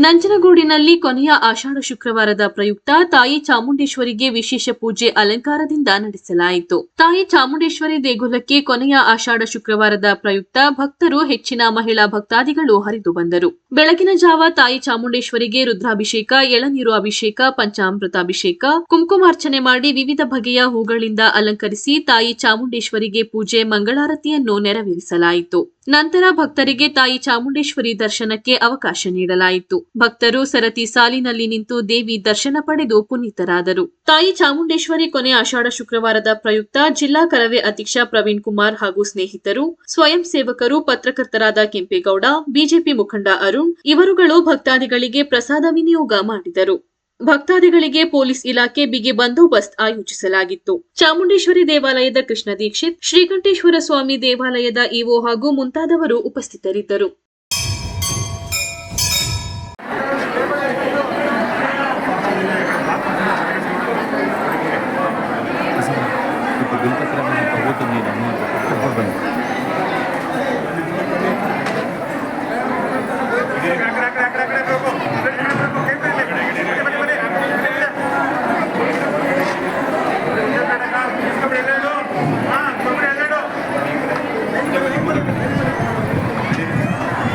ನಂಜನಗೂಡಿನಲ್ಲಿ ಕೊನೆಯ ಆಷಾಢ ಶುಕ್ರವಾರದ ಪ್ರಯುಕ್ತ ತಾಯಿ ಚಾಮುಂಡೇಶ್ವರಿಗೆ ವಿಶೇಷ ಪೂಜೆ ಅಲಂಕಾರದಿಂದ ನಡೆಸಲಾಯಿತು. ತಾಯಿ ಚಾಮುಂಡೇಶ್ವರಿ ದೇಗುಲಕ್ಕೆ ಕೊನೆಯ ಆಷಾಢ ಶುಕ್ರವಾರದ ಪ್ರಯುಕ್ತ ಭಕ್ತರು ಹೆಚ್ಚಿನ ಮಹಿಳಾ ಭಕ್ತಾದಿಗಳು ಹರಿದು ಬಂದರು. ಬೆಳಗಿನ ಜಾವ ತಾಯಿ ಚಾಮುಂಡೇಶ್ವರಿಗೆ ರುದ್ರಾಭಿಷೇಕ, ಎಳನೀರು ಅಭಿಷೇಕ, ಪಂಚಾಮೃತಾಭಿಷೇಕ, ಕುಂಕುಮಾರ್ಚನೆ ಮಾಡಿ ವಿವಿಧ ಬಗೆಯ ಹೂಗಳಿಂದ ಅಲಂಕರಿಸಿ ತಾಯಿ ಚಾಮುಂಡೇಶ್ವರಿಗೆ ಪೂಜೆ ಮಂಗಳಾರತಿಯನ್ನು ನೆರವೇರಿಸಲಾಯಿತು. ನಂತರ ಭಕ್ತರಿಗೆ ತಾಯಿ ಚಾಮುಂಡೇಶ್ವರಿ ದರ್ಶನಕ್ಕೆ ಅವಕಾಶ ನೀಡಲಾಯಿತು. ಭಕ್ತರು ಸರತಿ ಸಾಲಿನಲ್ಲಿ ನಿಂತು ದೇವಿ ದರ್ಶನ ಪಡೆದು ಪುನೀತರಾದರು. ತಾಯಿ ಚಾಮುಂಡೇಶ್ವರಿ ಕೊನೆ ಆಷಾಢ ಶುಕ್ರವಾರದ ಪ್ರಯುಕ್ತ ಜಿಲ್ಲಾ ಕರವೇ ಅಧ್ಯಕ್ಷ ಪ್ರವೀಣ್ ಕುಮಾರ್ ಹಾಗೂ ಸ್ನೇಹಿತರು, ಸ್ವಯಂ ಸೇವಕರು, ಪತ್ರಕರ್ತರಾದ ಕೆಂಪೇಗೌಡ, ಬಿಜೆಪಿ ಮುಖಂಡ ಅರುಣ್ ಇವರುಗಳು ಭಕ್ತಾದಿಗಳಿಗೆ ಪ್ರಸಾದ ವಿನಿಯೋಗ ಮಾಡಿದರು. ಭಕ್ತಾದಿಗಳಿಗೆ ಪೊಲೀಸ್ ಇಲಾಖೆ ಬಿಗಿ ಬಂದೋಬಸ್ತ್ ಆಯೋಜಿಸಲಾಗಿತ್ತು. ಚಾಮುಂಡೇಶ್ವರಿ ದೇವಾಲಯದ ಕೃಷ್ಣ ದೀಕ್ಷಿತ್, ಶ್ರೀಕಂಠೇಶ್ವರ ಸ್ವಾಮಿ ದೇವಾಲಯದ ಇಒ ಹಾಗೂ ಮುಂತಾದವರು ಉಪಸ್ಥಿತರಿದ್ದರು.